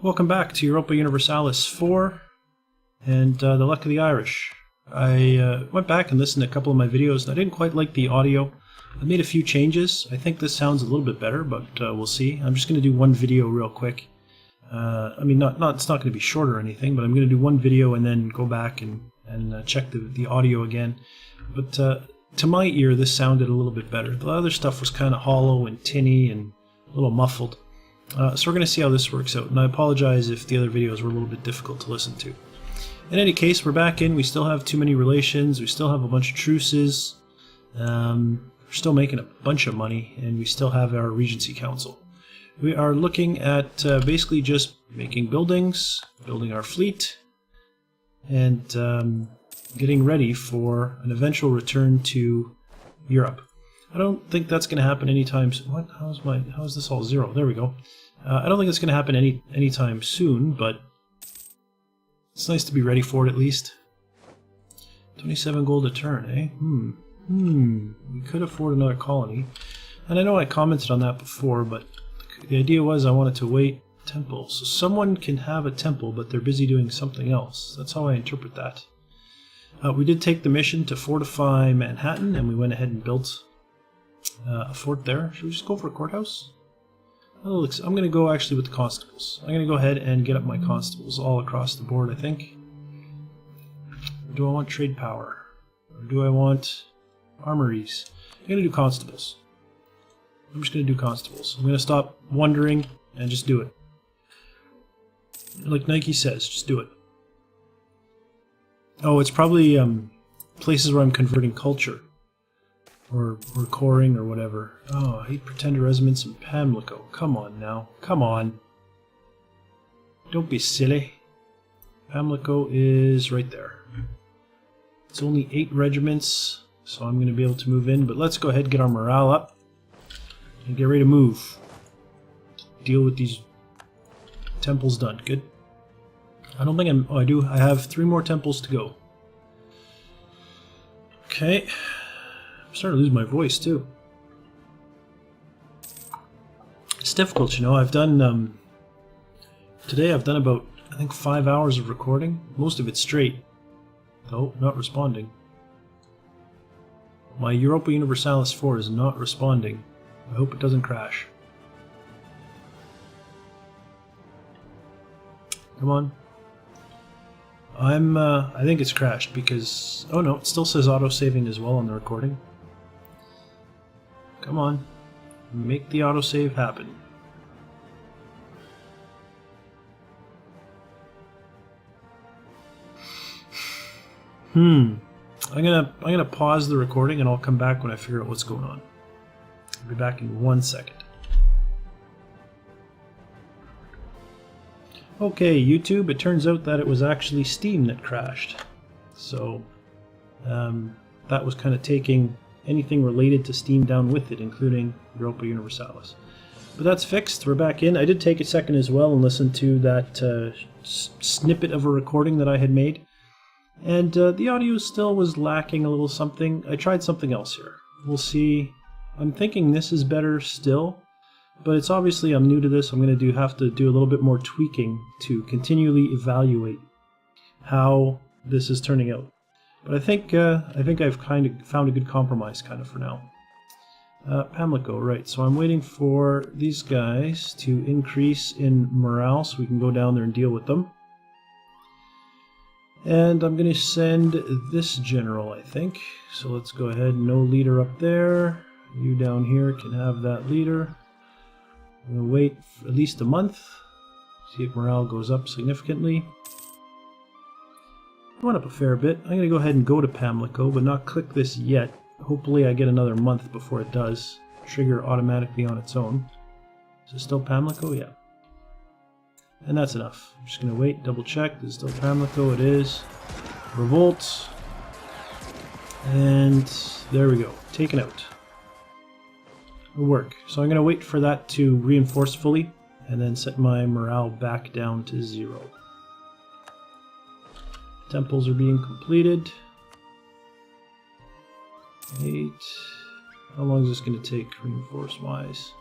Welcome back to Europa Universalis IV and the Luck of the Irish. I went back and listened to a couple of my videos and I didn't quite like the audio. I made a few changes. I think this sounds a little bit better, but we'll see. I'm just going to do one video real quick. I mean, it's not going to be short or anything, but I'm going to do one video and then go back and check the audio again. But to my ear, this sounded a little bit better. The other stuff was kind of hollow and tinny and a little muffled. So we're going to see how this works out, and I apologize if the other videos were a little bit difficult to listen to. In any case, we're back in. We still have too many relations, we still have a bunch of truces, we're still making a bunch of money, and we still have our Regency Council. We are looking at basically just making buildings, building our fleet, and getting ready for an eventual return to Europe. I don't think that's going to happen anytime soon. What? How is this all zero? There we go. I don't think it's going to happen anytime soon, but it's nice to be ready for it at least. 27 gold a turn, eh? We could afford another colony. And I know I commented on that before, but the idea was I wanted to wait temple. So someone can have a temple, but they're busy doing something else. That's how I interpret that. We did take the mission to fortify Manhattan, and we went ahead and built a fort there. Should we just go for a courthouse? Oh, I'm going to go actually with the constables. I'm going to go ahead and get up my constables all across the board, I think. Or do I want trade power? Or do I want armories? I'm going to do constables. I'm just going to do constables. I'm going to stop wondering and just do it. Like Nike says, just do it. Oh, it's probably places where I'm converting culture. Or coring or whatever. Oh, I hate pretender residents in Pamlico. Come on now. Come on. Don't be silly. Pamlico is right there. It's only 8 regiments, so I'm going to be able to move in. But let's go ahead and get our morale up. And get ready to move. Deal with these temples done. Good. I don't think oh, I do. I have 3 more temples to go. Okay. I'm starting to lose my voice too. It's difficult, you know. I've done today I've done about, I think, 5 hours of recording. Most of it straight. Though not responding. My Europa Universalis IV is not responding. I hope it doesn't crash. Come on. I think it's crashed because, oh no, it still says auto-saving as well on the recording. Come on, make the autosave happen. I'm gonna pause the recording and I'll come back when I figure out what's going on. I'll be back in 1 second. Okay, YouTube, it turns out that it was actually Steam that crashed. So, that was kind of taking anything related to Steam down with it, including Europa Universalis. But that's fixed, we're back in. I did take a second as well and listen to that snippet of a recording that I had made. And the audio still was lacking a little something. I tried something else here. We'll see. I'm thinking this is better still. But it's obviously, I'm new to this, I'm going to have to do a little bit more tweaking to continually evaluate how this is turning out. But I think I've kind of found a good compromise kind of for now. Pamlico, right, so I'm waiting for these guys to increase in morale so we can go down there and deal with them. And I'm going to send this general, I think. So let's go ahead, no leader up there. You down here can have that leader. I'm going to wait for at least a month, see if morale goes up significantly. It went up a fair bit. I'm going to go ahead and go to Pamlico, but not click this yet. Hopefully I get another month before it does trigger automatically on its own. Is it still Pamlico? Yeah. And that's enough. I'm just going to wait, double check. This is still Pamlico. It is. Revolt. And there we go. Taken out. It'll work. So I'm going to wait for that to reinforce fully and then set my morale back down to 0. Temples are being completed. 8. How long is this going to take reinforce wise?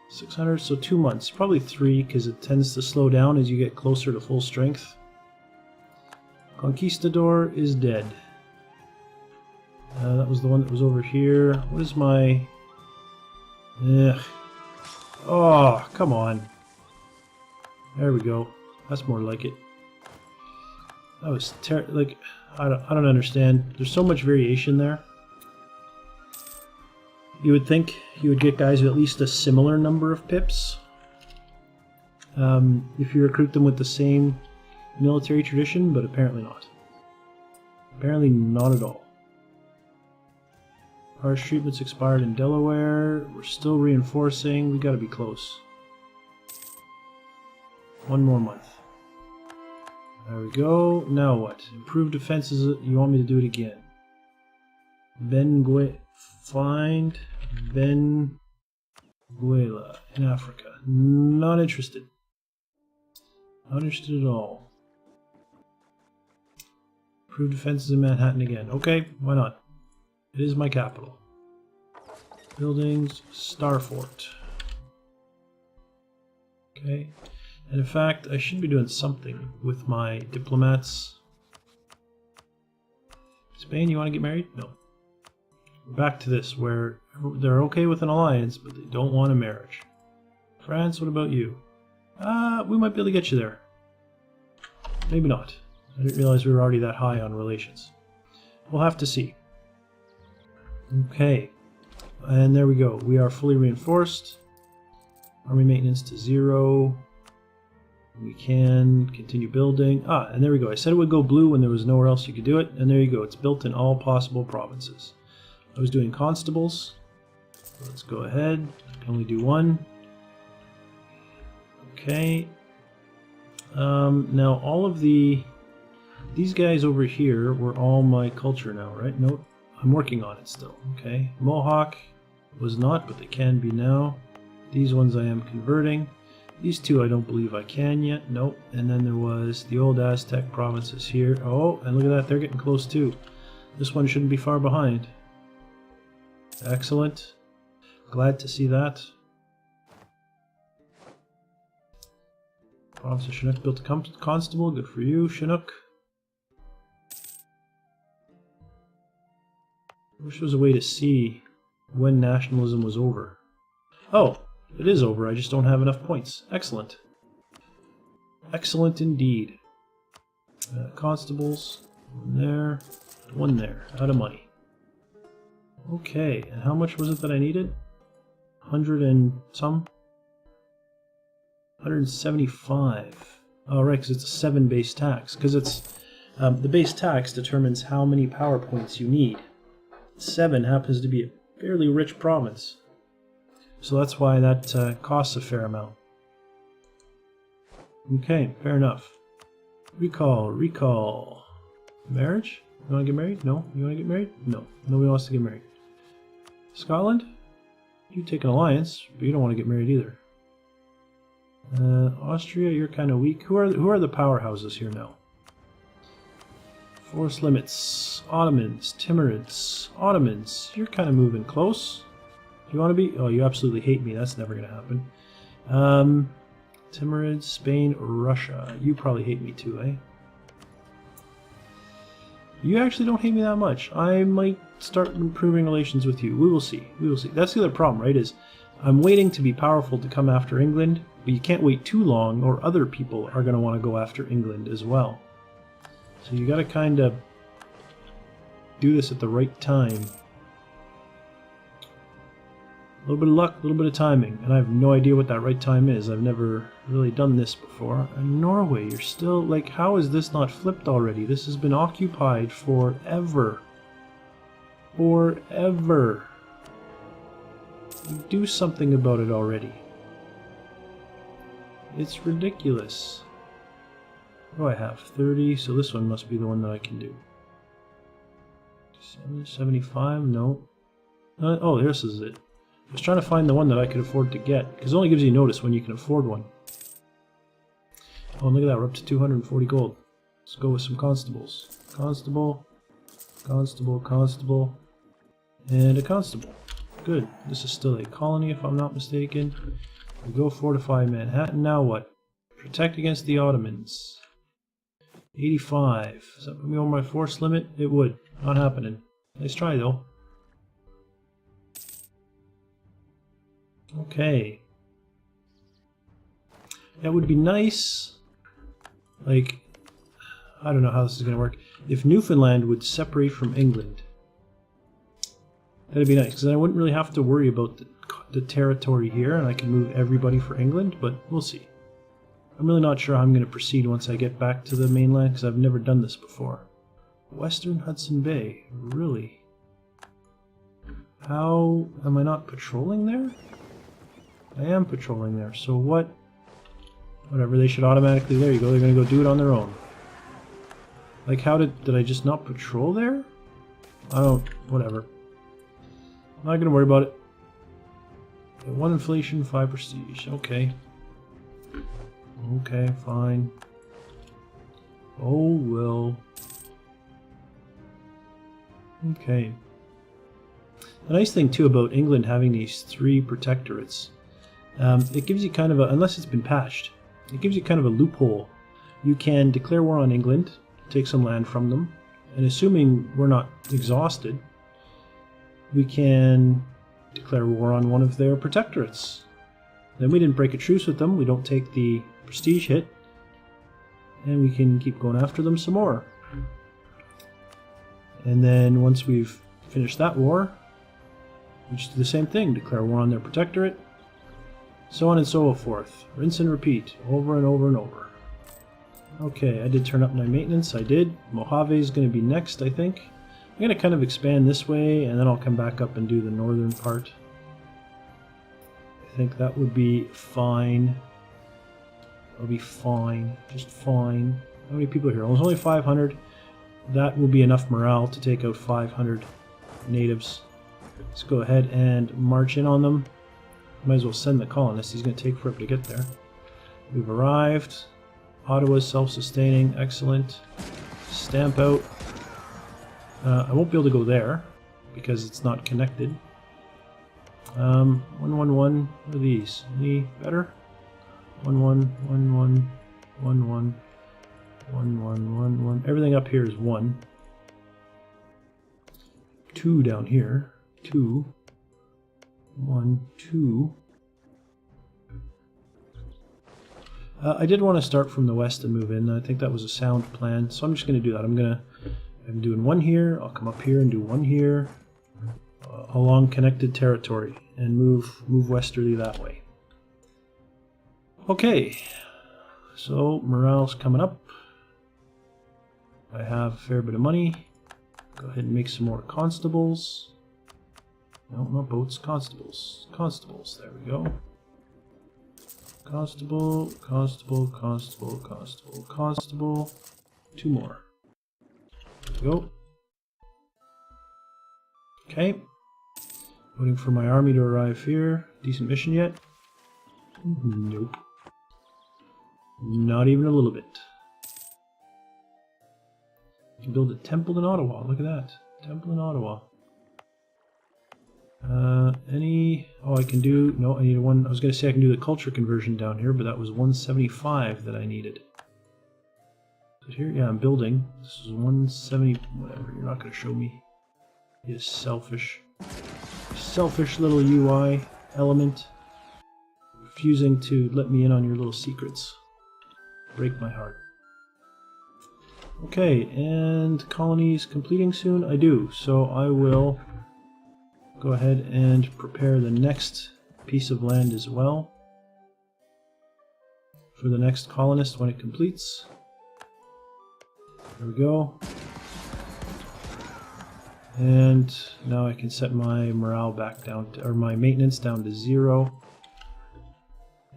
600, so 2 months. Probably 3, because it tends to slow down as you get closer to full strength. Conquistador is dead. That was the one that was over here. What is my... Ugh. Oh, come on. There we go. That's more like it. That was like, I don't understand. There's so much variation there. You would think you would get guys with at least a similar number of pips. If you recruit them with the same military tradition, but apparently not. Apparently not at all. Harsh treatments expired in Delaware. We're still reinforcing. We gotta be close. 1 more month. There we go. Now what? Improved defenses. You want me to do it again? Find Benguela in Africa. Not interested. Not interested at all. Improved defenses in Manhattan again. Okay, why not? It is my capital. Buildings, Starfort. Okay. And in fact, I should be doing something with my diplomats. Spain, you want to get married? No. Back to this, where they're okay with an alliance, but they don't want a marriage. France, what about you? We might be able to get you there. Maybe not. I didn't realize we were already that high on relations. We'll have to see. Okay. And there we go. We are fully reinforced. Army maintenance to 0. We can continue building. And there we go. I said it would go blue when there was nowhere else you could do it. And there you go. It's built in all possible provinces. I was doing constables. Let's go ahead. I can only do 1. Okay. Now all of these guys over here were all my culture now, right? Nope. I'm working on it still. Okay. Mohawk was not, but they can be now. These ones I am converting. These 2 I don't believe I can yet. Nope. And then there was the old Aztec provinces here. Oh, and look at that. They're getting close too. This one shouldn't be far behind. Excellent. Glad to see that. Province of Chinook built a constable. Good for you, Chinook. I wish there was a way to see when nationalism was over. Oh, it is over. I just don't have enough points. Excellent. Excellent indeed. Constables. 1 there. 1 there. Out of money. Okay, and how much was it that I needed? 100 and some? 175. Oh, right, because it's a 7 base tax. Because it's the base tax determines how many power points you need. 7 happens to be a fairly rich province. So that's why that costs a fair amount. Okay, fair enough. Recall. Marriage? You want to get married? No. You want to get married? No. Nobody wants to get married. Scotland? You take an alliance, but you don't want to get married either. Austria, you're kind of weak. Who are the powerhouses here now? Force limits. Ottomans. Timurids. Ottomans. You're kind of moving close. Do you want to be? Oh, you absolutely hate me. That's never going to happen. Timurids, Spain, Russia. You probably hate me too, eh? You actually don't hate me that much. I might start improving relations with you. We will see. We will see. That's the other problem, right? Is I'm waiting to be powerful to come after England, but you can't wait too long or other people are going to want to go after England as well. So you got to kind of do this at the right time. A little bit of luck, a little bit of timing, and I have no idea what that right time is. I've never really done this before. And Norway, you're still, like, how is this not flipped already? This has been occupied forever. Forever. Do something about it already. It's ridiculous. What do I have? 30, so this one must be the one that I can do. 75, no. Oh, this is it. I was trying to find the one that I could afford to get, because it only gives you notice when you can afford one. Oh, look at that, we're up to 240 gold. Let's go with some constables. Constable, constable, constable, and a constable. Good. This is still a colony, if I'm not mistaken. We go fortify Manhattan. Now what? Protect against the Ottomans. 85. Does that put me over my force limit? It would. Not happening. Nice try though. Okay. That would be nice. Like, I don't know how this is going to work. If Newfoundland would separate from England, that'd be nice, because then I wouldn't really have to worry about the territory here, and I can move everybody for England, but we'll see. I'm really not sure how I'm going to proceed once I get back to the mainland, because I've never done this before. Western Hudson Bay, really? How am I not patrolling there? I am patrolling there, so what? Whatever, they should automatically, there you go, they're going to go do it on their own. Like, how did I just not patrol there? I don't, whatever. I'm not going to worry about it. 1 inflation, 5 prestige, okay. Okay, fine. Oh, well. Okay. The nice thing, too, about England having these 3 protectorates, it gives you kind of a, unless it's been patched, it gives you kind of a loophole. You can declare war on England, take some land from them, and assuming we're not exhausted, we can declare war on one of their protectorates. Then we didn't break a truce with them, we don't take the prestige hit, and we can keep going after them some more. And then once we've finished that war, we just do the same thing, declare war on their protectorate, so on and so forth. Rinse and repeat, over and over and over. Okay, I did turn up my maintenance, I did. Mojave is going to be next, I think. I'm going to kind of expand this way, and then I'll come back up and do the northern part. I think that would be fine. That'll be fine, just fine. How many people are here? Well, there's only 500. That will be enough morale to take out 500 natives. Let's go ahead and march in on them. Might as well send the colonist. He's going to take forever to get there. We've arrived. Ottawa's self-sustaining. Excellent. Stamp out. I won't be able to go there because it's not connected. 111. What are these? Any better? 11, 11, 11, 11. Everything up here is 1. 2 down here. 2. 1, 2. I did want to start from the west and move in. I think that was a sound plan, so I'm just going to do that. I'm doing 1 here. I'll come up here and do 1 here along connected territory and move westerly that way. Okay, so morale's coming up. I have a fair bit of money. Go ahead and make some more constables. No, not boats, constables. Constables, there we go. Constable, constable, constable, constable, constable. 2 more. There we go. Okay. Waiting for my army to arrive here. Decent mission yet? Nope. Not even a little bit. You can build a temple in Ottawa. Look at that. Temple in Ottawa. Oh, I can do... No, I need one... I was going to say I can do the culture conversion down here, but that was 175 that I needed. So here, yeah, I'm building. This is 170... Whatever, you're not going to show me. You selfish. Selfish little UI element. Refusing to let me in on your little secrets. Break my heart. Okay, and colonies completing soon? I do, so I will go ahead and prepare the next piece of land as well for the next colonist when it completes. There we go. And now I can set my morale back down to, or my maintenance down to 0.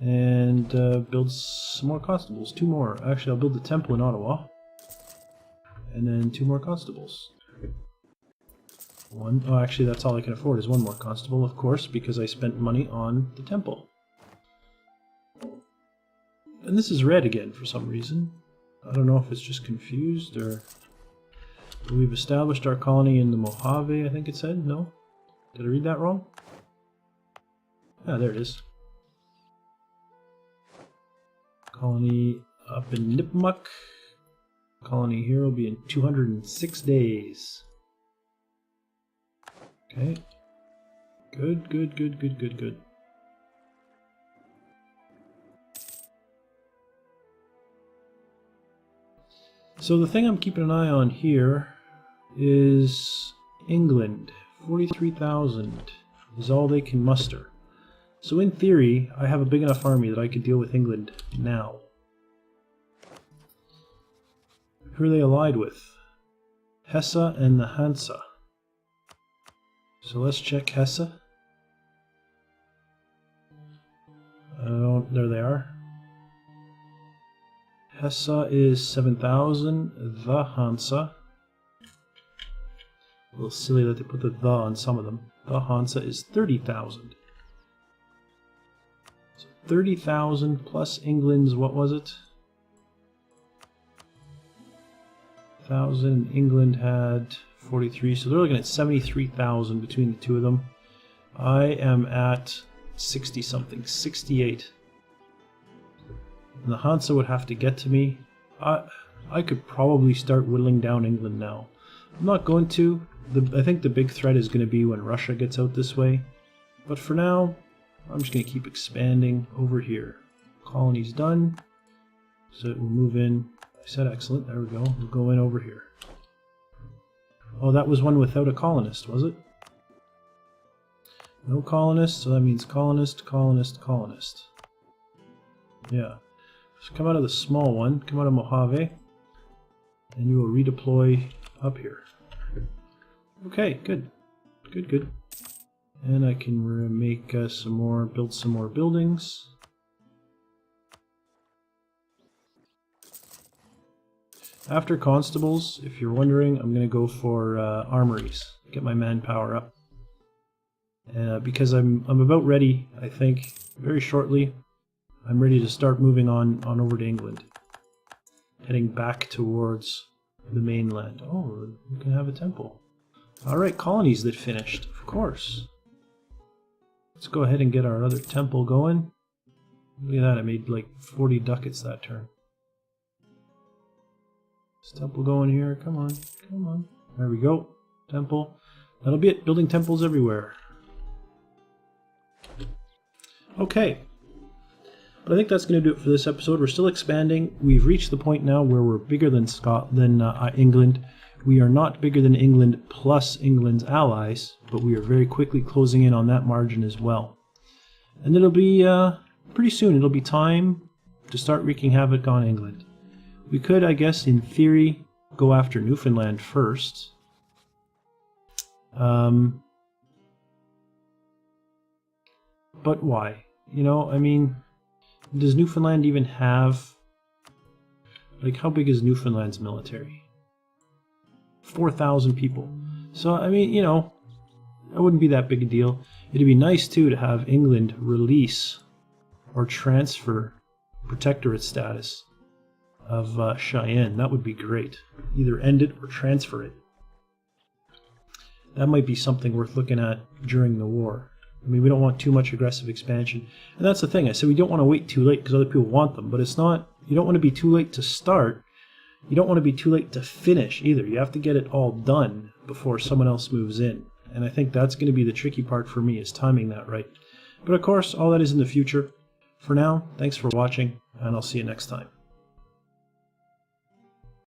And build some more constables. 2 more. Actually, I'll build the temple in Ottawa. And then 2 more constables. 1. Oh, actually, that's all I can afford is 1 more constable, of course, because I spent money on the temple. And this is red again for some reason. I don't know if it's just confused or... We've established our colony in the Mojave, I think it said. No? Did I read that wrong? Ah, there it is. Colony up in Nipmuc. Colony here will be in 206 days. Okay. Good, good, good, good, good, good. So the thing I'm keeping an eye on here is England. 43,000 is all they can muster. So in theory, I have a big enough army that I could deal with England now. Who are they allied with? Hesse and the Hansa. So let's check Hesse. There they are. Hesse is 7,000. The Hansa. A little silly that they put the on some of them. The Hansa is 30,000. So 30,000 plus England's, what was it? 1,000. England had 43, so they're looking at 73,000 between the two of them. I am at 60 something, 68. And the Hansa would have to get to me. I could probably start whittling down England now. I'm not going to. I think the big threat is going to be when Russia gets out this way. But for now, I'm just going to keep expanding over here. Colony's done. So we'll move in. I said excellent. There we go. We'll go in over here. Oh, that was one without a colonist, was it? No colonist, so that means colonist, colonist, colonist. Yeah. So come out of the small one, come out of Mojave, and you will redeploy up here. Okay, good. Good, good. And I can make build some more buildings. After constables, if you're wondering, I'm going to go for armories. Get my manpower up. Because I'm about ready, I think, very shortly. I'm ready to start moving on over to England. Heading back towards the mainland. Oh, we can have a temple. Alright, colonies that finished, of course. Let's go ahead and get our other temple going. Look at that, I made like 40 ducats that turn. This temple going here, come on, come on. There we go, temple. That'll be it, building temples everywhere. Okay. But I think that's going to do it for this episode. We're still expanding. We've reached the point now where we're bigger than England. We are not bigger than England plus England's allies, but we are very quickly closing in on that margin as well. And it'll be pretty soon. It'll be time to start wreaking havoc on England. We could, I guess, in theory, go after Newfoundland first. But why? You know, I mean, does Newfoundland even have... Like, how big is Newfoundland's military? 4,000 people. So, I mean, you know, that wouldn't be that big a deal. It'd be nice, too, to have England release or transfer protectorate status of Cheyenne. That would be great. Either end it or transfer it. That might be something worth looking at during the war. I mean, we don't want too much aggressive expansion. And that's the thing. I said we don't want to wait too late because other people want them. But it's not, you don't want to be too late to start. You don't want to be too late to finish either. You have to get it all done before someone else moves in. And I think that's going to be the tricky part for me, is timing that right. But of course, all that is in the future. For now, thanks for watching, and I'll see you next time.